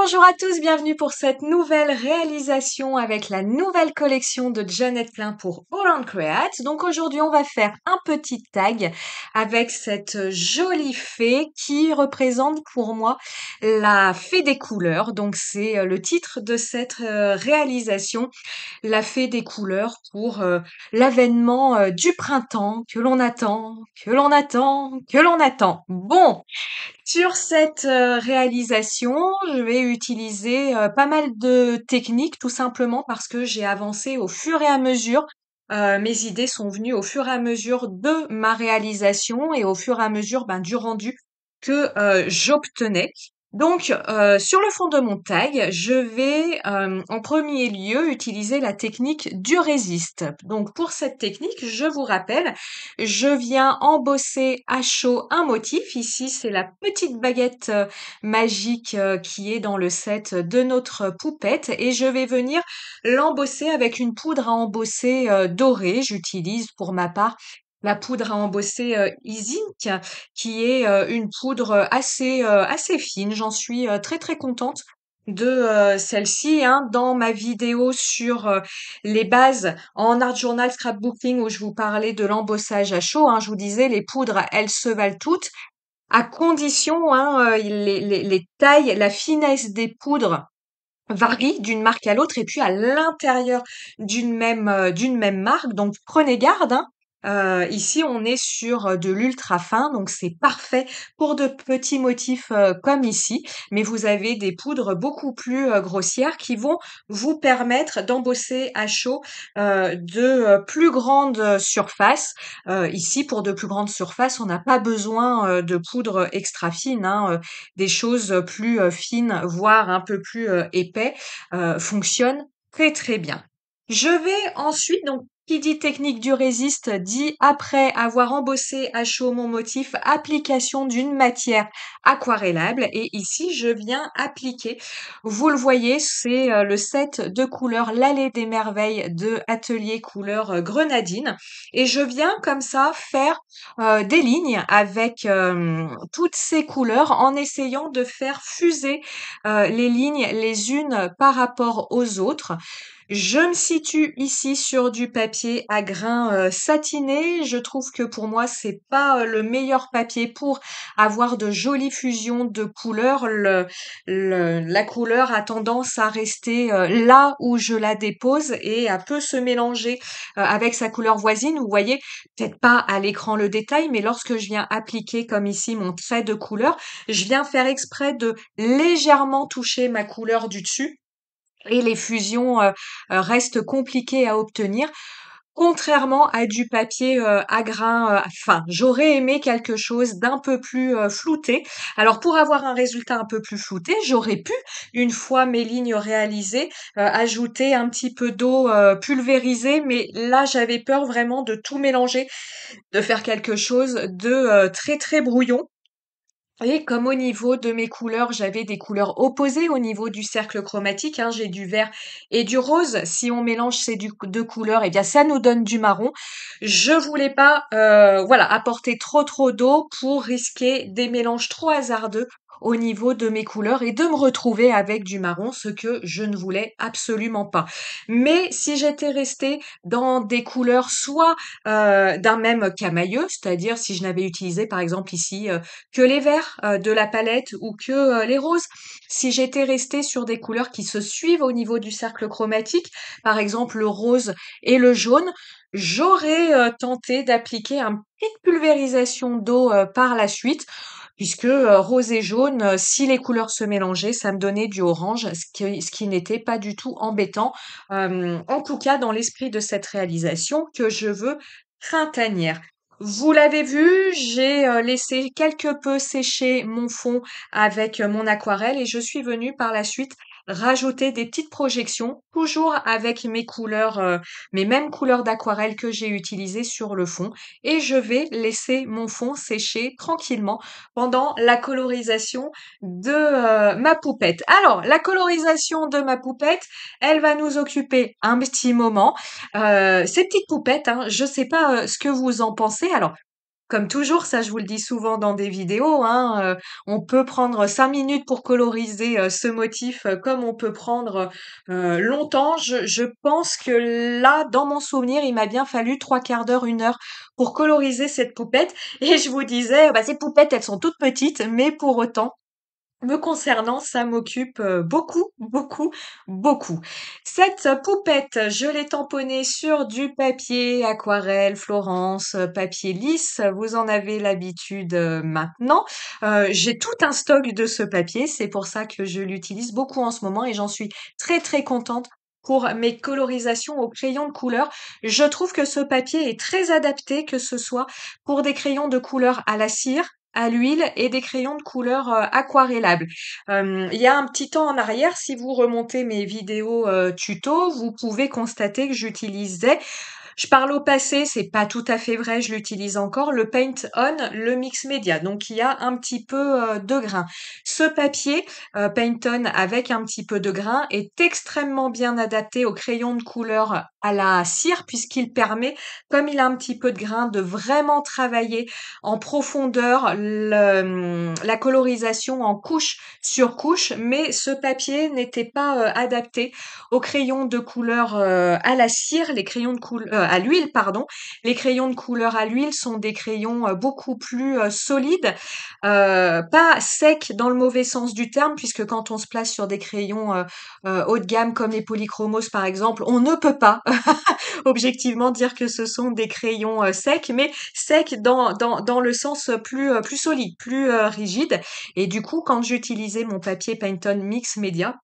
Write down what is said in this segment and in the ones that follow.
Bonjour à tous, bienvenue pour cette nouvelle réalisation avec la nouvelle collection de Jeannette Klein pour All Create. Donc aujourd'hui, on va faire un petit tag avec cette jolie fée qui représente pour moi la fée des couleurs. Donc c'est le titre de cette réalisation, la fée des couleurs pour l'avènement du printemps que l'on attend, que l'on attend, que l'on attend. Bon. Sur cette réalisation, je vais utiliser pas mal de techniques, tout simplement parce que j'ai avancé au fur et à mesure. Mes idées sont venues au fur et à mesure de ma réalisation et au fur et à mesure du rendu que j'obtenais. Donc, sur le fond de mon tag, je vais en premier lieu utiliser la technique du résiste. Donc, pour cette technique, je vous rappelle, je viens embosser à chaud un motif. Ici, c'est la petite baguette magique qui est dans le set de notre poupette et je vais venir l'embosser avec une poudre à embosser dorée. J'utilise pour ma part la poudre à embosser Izink, qui est une poudre assez fine. J'en suis très très contente de celle-ci, hein. Dans ma vidéo sur les bases en art journal scrapbooking où je vous parlais de l'embossage à chaud, hein, je vous disais les poudres, elles se valent toutes, à condition, hein, les tailles, la finesse des poudres varie d'une marque à l'autre et puis à l'intérieur d'une même marque. Donc prenez garde, hein. Ici, on est sur de l'ultra fin, donc c'est parfait pour de petits motifs comme ici. Mais vous avez des poudres beaucoup plus grossières qui vont vous permettre d'embosser à chaud de plus grandes surfaces. Ici, pour de plus grandes surfaces, on n'a pas besoin de poudre extra fine, hein. Des choses plus fines, voire un peu plus épais, fonctionnent très très bien. Je vais ensuite, donc qui dit technique du résiste dit après avoir embossé à chaud mon motif, application d'une matière aquarellable et ici je viens appliquer, vous le voyez, c'est le set de couleurs l'allée des merveilles de Atelier Couleur Grenadine et je viens comme ça faire des lignes avec toutes ces couleurs en essayant de faire fuser les lignes les unes par rapport aux autres. Je me situe ici sur du papier à grains satinés. Je trouve que pour moi, c'est pas le meilleur papier pour avoir de jolies fusions de couleurs. La couleur a tendance à rester là où je la dépose et à peu se mélanger avec sa couleur voisine. Vous voyez, peut-être pas à l'écran le détail, mais lorsque je viens appliquer comme ici mon trait de couleur, je viens faire exprès de légèrement toucher ma couleur du dessus et les fusions restent compliquées à obtenir. Contrairement à du papier à grains fins, j'aurais aimé quelque chose d'un peu plus flouté. Alors pour avoir un résultat un peu plus flouté, j'aurais pu, une fois mes lignes réalisées, ajouter un petit peu d'eau pulvérisée, mais là j'avais peur vraiment de tout mélanger, de faire quelque chose de très très brouillon. Et comme au niveau de mes couleurs, j'avais des couleurs opposées au niveau du cercle chromatique, hein, j'ai du vert et du rose. Si on mélange ces deux couleurs, eh bien ça nous donne du marron. Je voulais pas, voilà, apporter trop d'eau pour risquer des mélanges trop hasardeux au niveau de mes couleurs et de me retrouver avec du marron, ce que je ne voulais absolument pas. Mais si j'étais restée dans des couleurs soit d'un même camailleux, c'est-à-dire si je n'avais utilisé par exemple ici que les verts de la palette ou que les roses. Si j'étais restée sur des couleurs qui se suivent au niveau du cercle chromatique, par exemple le rose et le jaune, j'aurais tenté d'appliquer une petite pulvérisation d'eau par la suite, puisque rose et jaune, si les couleurs se mélangeaient, ça me donnait du orange, ce qui n'était pas du tout embêtant, en tout cas dans l'esprit de cette réalisation que je veux printanière. Vous l'avez vu, j'ai laissé quelque peu sécher mon fond avec mon aquarelle et je suis venue par la suite rajouter des petites projections, toujours avec mes couleurs, mes mêmes couleurs d'aquarelle que j'ai utilisées sur le fond. Et je vais laisser mon fond sécher tranquillement pendant la colorisation de ma poupette. Alors, la colorisation de ma poupette, elle va nous occuper un petit moment. Ces petites poupettes, hein, je sais pas ce que vous en pensez. Alors, Comme toujours, ça je vous le dis souvent dans des vidéos, hein, on peut prendre 5 minutes pour coloriser, ce motif, comme on peut prendre, longtemps. Je pense que là, dans mon souvenir, il m'a bien fallu 3/4 d'heure, 1 heure pour coloriser cette poupette et je vous disais, bah, ces poupettes, elles sont toutes petites, mais pour autant, me concernant, ça m'occupe, beaucoup, beaucoup, beaucoup. Cette poupette, je l'ai tamponnée sur du papier aquarelle Florence, papier lisse, vous en avez l'habitude, maintenant. J'ai tout un stock de ce papier, c'est pour ça que je l'utilise beaucoup en ce moment et j'en suis très, très contente pour mes colorisations au crayon de couleur. Je trouve que ce papier est très adapté, que ce soit pour des crayons de couleur à la cire, à l'huile et des crayons de couleur, aquarellables. Il y a un petit temps en arrière, si vous remontez mes vidéos, tuto, vous pouvez constater que j'utilisais, je parle au passé, c'est pas tout à fait vrai, je l'utilise encore, le Paint On, le mix média. Donc il y a un petit peu, de grain. Ce papier, Paint On avec un petit peu de grain est extrêmement bien adapté au crayon de couleur à la cire puisqu'il permet, comme il a un petit peu de grain, de vraiment travailler en profondeur la colorisation en couche sur couche, mais ce papier n'était pas, adapté aux crayons de couleur, à la cire, les crayons de à l'huile, pardon. Les crayons de couleur à l'huile sont des crayons, beaucoup plus, solides, pas secs dans le mauvais sens du terme, puisque quand on se place sur des crayons, haut de gamme comme les polychromos, par exemple, on ne peut pas objectivement dire que ce sont des crayons, secs, mais secs dans le sens, plus solide, plus, rigide et du coup, quand j'utilisais mon papier Pantone Mix Media,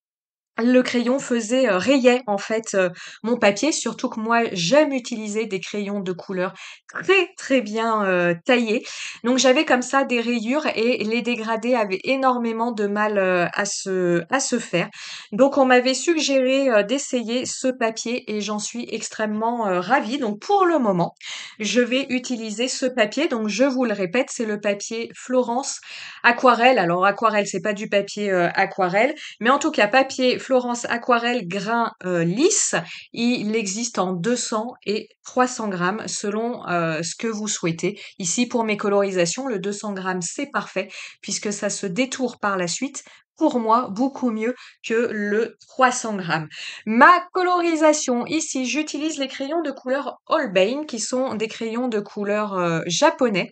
le crayon faisait, rayait en fait, mon papier, surtout que moi j'aime utiliser des crayons de couleur très, très bien, taillés. Donc j'avais comme ça des rayures et les dégradés avaient énormément de mal, à se faire. Donc on m'avait suggéré, d'essayer ce papier et j'en suis extrêmement, ravie. Donc pour le moment, je vais utiliser ce papier. Donc je vous le répète, c'est le papier Florence Aquarelle. Alors aquarelle, c'est pas du papier, aquarelle, mais en tout cas, papier Florence aquarelle grain lisse, il existe en 200 et 300 grammes selon ce que vous souhaitez. Ici, pour mes colorisations, le 200 grammes, c'est parfait puisque ça se détourne par la suite. Pour moi, beaucoup mieux que le 300 grammes. Ma colorisation, ici, j'utilise les crayons de couleur Holbein, qui sont des crayons de couleur japonais.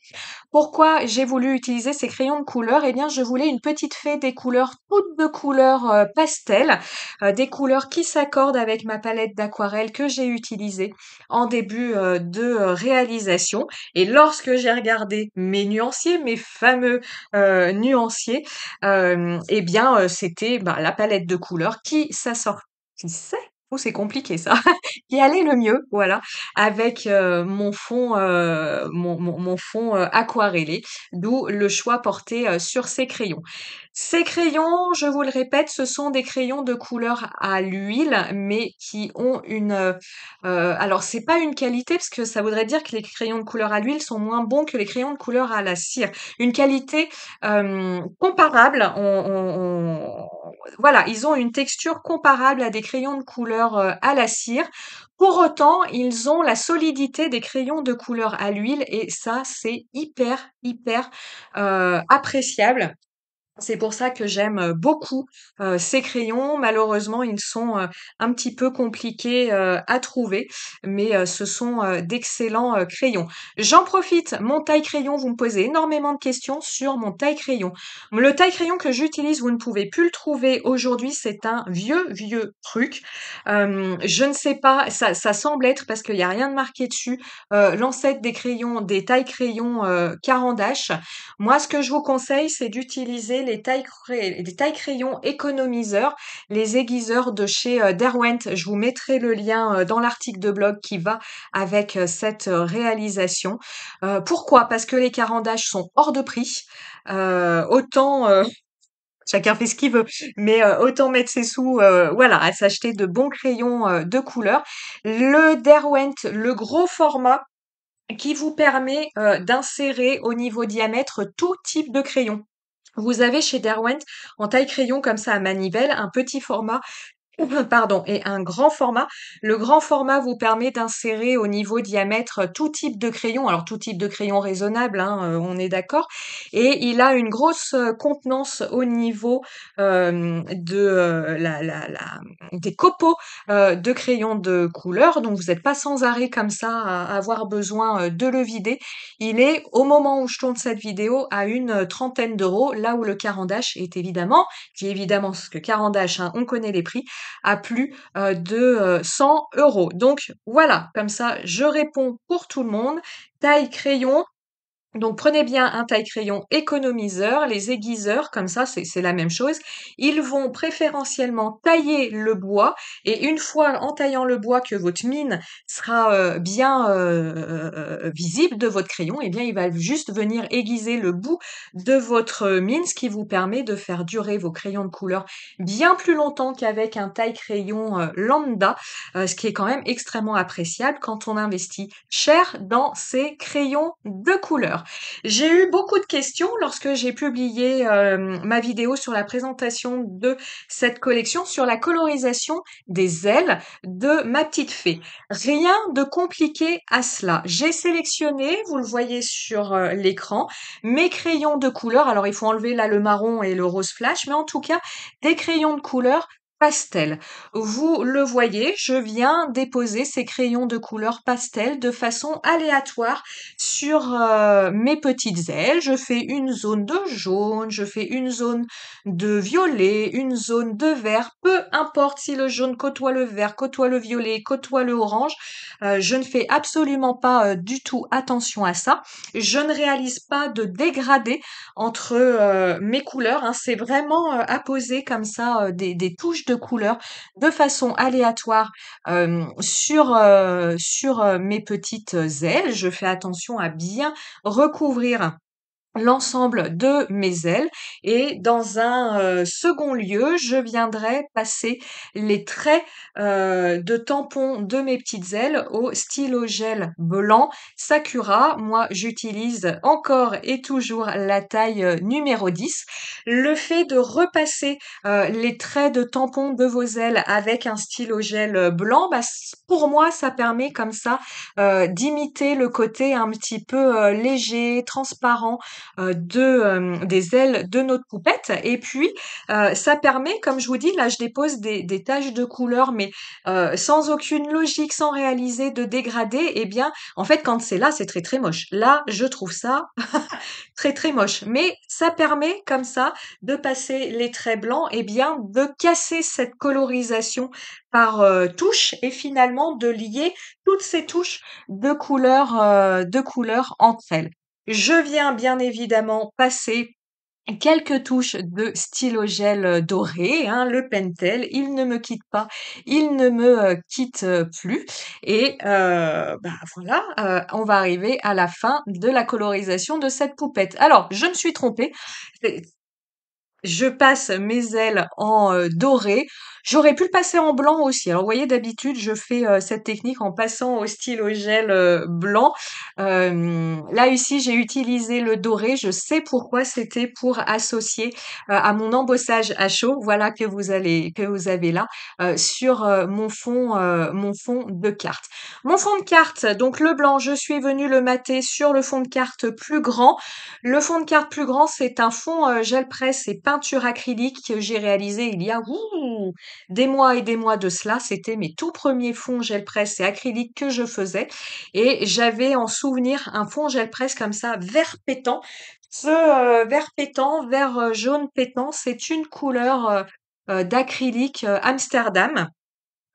Pourquoi j'ai voulu utiliser ces crayons de couleur? Eh bien, je voulais une petite fée des couleurs, toutes de couleur pastel, des couleurs qui s'accordent avec ma palette d'aquarelle que j'ai utilisée en début de réalisation. Et lorsque j'ai regardé mes nuanciers, mes fameux nuanciers, eh bien, c'était bah, la palette de couleurs qui s'assortissait. Oh, c'est compliqué ça. Qui allait le mieux, voilà, avec mon fond, mon fond aquarellé, d'où le choix porté sur ces crayons. Ces crayons, je vous le répète, ce sont des crayons de couleur à l'huile, mais qui ont alors c'est pas une qualité parce que ça voudrait dire que les crayons de couleur à l'huile sont moins bons que les crayons de couleur à la cire. Une qualité comparable. Voilà, ils ont une texture comparable à des crayons de couleur à la cire. Pour autant, ils ont la solidité des crayons de couleur à l'huile et ça, c'est hyper, hyper appréciable. C'est pour ça que j'aime, beaucoup, ces crayons. Malheureusement, ils sont, un petit peu compliqués, à trouver, mais, ce sont, d'excellents, crayons. J'en profite, mon taille-crayon, vous me posez énormément de questions sur mon taille-crayon. Le taille-crayon que j'utilise, vous ne pouvez plus le trouver aujourd'hui, c'est un vieux, vieux truc. Je ne sais pas, ça semble être, parce qu'il y a rien de marqué dessus, l'ancêtre des crayons, des taille-crayons, Caran d'Ache. Moi, ce que je vous conseille, c'est d'utiliser les tailles-crayons économiseurs, les aiguiseurs de chez Derwent. Je vous mettrai le lien dans l'article de blog qui va avec cette réalisation. Pourquoi? Parce que les carandages sont hors de prix. Autant chacun fait ce qu'il veut, mais autant mettre ses sous, voilà, à s'acheter de bons crayons de couleur. Le Derwent, le gros format qui vous permet d'insérer au niveau diamètre tout type de crayon. Vous avez chez Derwent en taille crayon comme ça à manivelle un petit format Pardon, et un grand format. Le grand format vous permet d'insérer au niveau diamètre tout type de crayon, alors tout type de crayon raisonnable, hein, on est d'accord. Et il a une grosse contenance au niveau de des copeaux de crayons de couleur. Donc vous n'êtes pas sans arrêt comme ça à avoir besoin de le vider. Il est, au moment où je tourne cette vidéo, à une trentaine d'euros, là où le Caran d'Ache est évidemment, qui est évidemment ce que Caran d'Ache, hein, on connaît les prix à plus de 100 euros. Donc voilà, comme ça, je réponds pour tout le monde. Taille crayon, donc prenez bien un taille-crayon économiseur, les aiguiseurs, comme ça c'est la même chose. Ils vont préférentiellement tailler le bois et une fois en taillant le bois que votre mine sera bien visible de votre crayon, eh bien il va juste venir aiguiser le bout de votre mine, ce qui vous permet de faire durer vos crayons de couleur bien plus longtemps qu'avec un taille-crayon lambda, ce qui est quand même extrêmement appréciable quand on investit cher dans ces crayons de couleur. J'ai eu beaucoup de questions lorsque j'ai publié ma vidéo sur la présentation de cette collection, sur la colorisation des ailes de ma petite fée. Rien de compliqué à cela. J'ai sélectionné, vous le voyez sur l'écran, mes crayons de couleur. Alors il faut enlever là le marron et le rose flash, mais en tout cas des crayons de couleur pastel. Vous le voyez, je viens déposer ces crayons de couleur pastel de façon aléatoire sur mes petites ailes. Je fais une zone de jaune, je fais une zone de violet, une zone de vert, peu importe si le jaune côtoie le vert, côtoie le violet, côtoie le orange, je ne fais absolument pas du tout attention à ça. Je ne réalise pas de dégradé entre mes couleurs, hein. C'est vraiment apposer comme ça des touches de couleurs de façon aléatoire sur mes petites ailes. Je fais attention à bien recouvrir l'ensemble de mes ailes et dans un second lieu, je viendrai passer les traits de tampon de mes petites ailes au stylo gel blanc Sakura. Moi, j'utilise encore et toujours la taille numéro 10. Le fait de repasser les traits de tampon de vos ailes avec un stylo gel blanc, bah, pour moi, ça permet comme ça d'imiter le côté un petit peu léger, transparent des ailes de notre poupette. Et puis, ça permet, comme je vous dis, là, je dépose des taches de couleur, mais sans aucune logique, sans réaliser de dégradé. Eh bien, en fait, quand c'est là, c'est très très moche. Là, je trouve ça très très moche. Mais ça permet, comme ça, de passer les traits blancs, et bien, de casser cette colorisation par touches et finalement de lier toutes ces touches de couleurs entre elles. Je viens bien évidemment passer quelques touches de stylo gel doré, hein, le Pentel, il ne me quitte pas, il ne me quitte plus. Et bah voilà, on va arriver à la fin de la colorisation de cette poupette. Alors, je me suis trompée. C'est- Je passe mes ailes en doré. J'aurais pu le passer en blanc aussi. Alors, vous voyez, d'habitude, je fais cette technique en passant au stylo gel blanc. Là, ici, j'ai utilisé le doré. Je sais pourquoi. C'était pour associer à mon embossage à chaud. Voilà que vous avez là sur mon fond de carte. Mon fond de carte, donc le blanc, je suis venue le mater sur le fond de carte plus grand. Le fond de carte plus grand, c'est un fond gel presse et peinture acrylique que j'ai réalisé il y a des mois et des mois de cela. C'était mes tout premiers fonds gel presse et acrylique que je faisais. Et j'avais en souvenir un fond gel presse comme ça, vert pétant. Ce vert pétant, vert jaune pétant, c'est une couleur d'acrylique Amsterdam.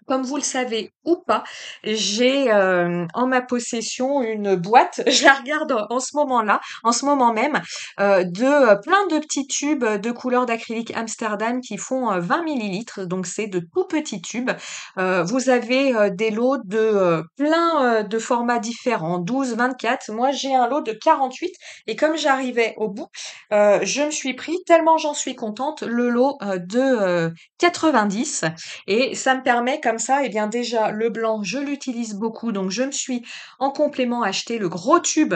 Comme vous le savez ou pas, j'ai en ma possession une boîte, je la regarde en ce moment-là, en ce moment même, de plein de petits tubes de couleur d'acrylique Amsterdam qui font 20 millilitres, donc c'est de tout petits tubes. Vous avez des lots de plein de formats différents, 12, 24. Moi, j'ai un lot de 48 et comme j'arrivais au bout, je me suis pris, tellement j'en suis contente, le lot de 90 et ça me permet comme ça, eh bien déjà le blanc, je l'utilise beaucoup, donc je me suis en complément acheté le gros tube,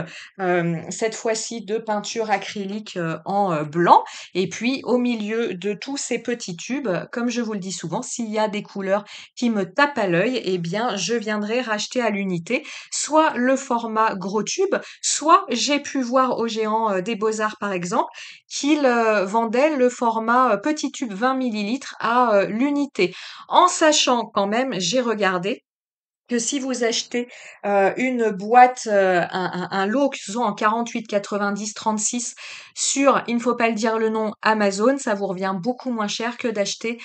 cette fois-ci de peinture acrylique, en blanc. Et puis au milieu de tous ces petits tubes, comme je vous le dis souvent, s'il y a des couleurs qui me tapent à l'œil, eh bien je viendrai racheter à l'unité soit le format gros tube, soit j'ai pu voir au Géant, des Beaux-Arts par exemple, qu'ils, vendaient le format, petit tube 20 millilitres à, l'unité. En sachant quand même, j'ai regardé que si vous achetez, une boîte, un lot, que ce soit en 48, 90, 36 sur, il ne faut pas le dire le nom, Amazon, ça vous revient beaucoup moins cher que d'acheter,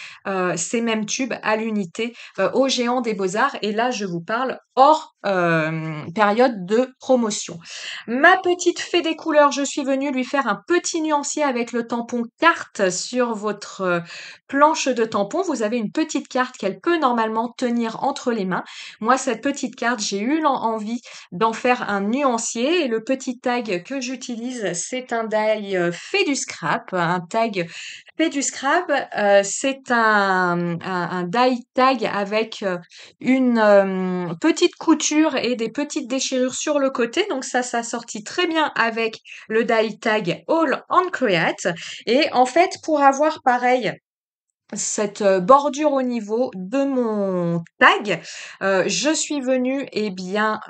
ces mêmes tubes à l'unité, au Géant des Beaux-Arts et là, je vous parle hors, période de promotion. Ma petite fée des couleurs, je suis venue lui faire un petit nuancier avec le tampon carte sur votre, planche de tampons. Vous avez une petite carte qu'elle peut normalement tenir entre les mains. Moi, cette petite carte, j'ai eu envie d'en faire un nuancier et le petit tag que j'utilise, c'est un die fait du scrap, un tag fait du scrap. C'est un die tag avec une petite couture et des petites déchirures sur le côté. Donc ça s'assortit très bien avec le die tag All on Create. Et en fait, pour avoir pareil cette, bordure au niveau de mon tag, je suis venue eh bien,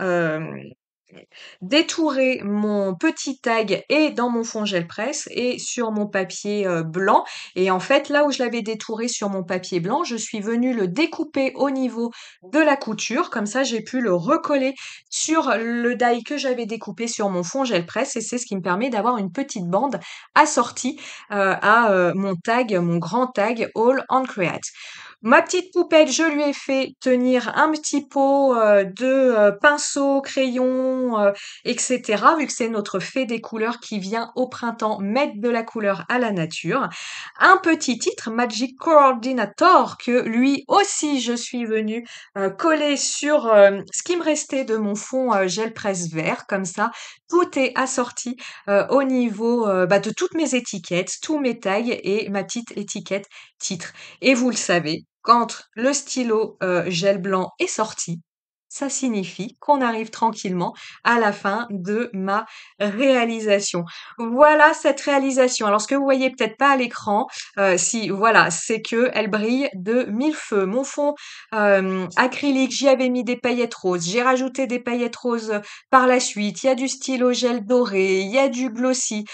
détourer mon petit tag et dans mon fond gel presse et sur mon papier, blanc et en fait, là où je l'avais détouré sur mon papier blanc, je suis venue le découper au niveau de la couture. Comme ça, j'ai pu le recoller sur le die que j'avais découpé sur mon fond gel presse et c'est ce qui me permet d'avoir une petite bande assortie, à, mon tag, mon grand tag All on Create. Ma petite poupette, je lui ai fait tenir un petit pot, de, pinceaux, crayons, et cetera, vu que c'est notre fée des couleurs qui vient au printemps mettre de la couleur à la nature. Un petit titre, Magic Coordinator, que lui aussi je suis venue, coller sur, ce qui me restait de mon fond, gel presse vert. Comme ça, tout est assorti, au niveau, de toutes mes étiquettes, tous mes tags et ma petite étiquette titre. Et vous le savez, quand le stylo, gel blanc est sorti, ça signifie qu'on arrive tranquillement à la fin de ma réalisation. Voilà cette réalisation. Alors ce que vous voyez peut-être pas à l'écran, si voilà, c'est que elle brille de mille feux. Mon fond, acrylique, j'y avais mis des paillettes roses. J'ai rajouté des paillettes roses, par la suite. Il y a du stylo gel doré, il y a du glossy.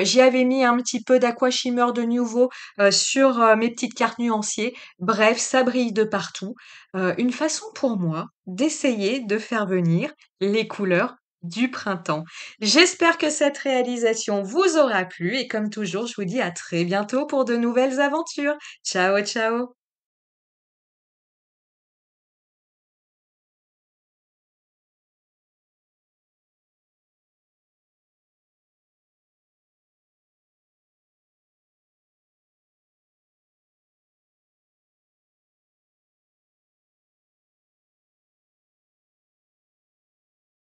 J'y avais mis un petit peu d'aqua shimmer de Nuvo, sur, mes petites cartes nuanciers. Bref, ça brille de partout. Une façon pour moi d'essayer de faire venir les couleurs du printemps. J'espère que cette réalisation vous aura plu et comme toujours, je vous dis à très bientôt pour de nouvelles aventures. Ciao, ciao!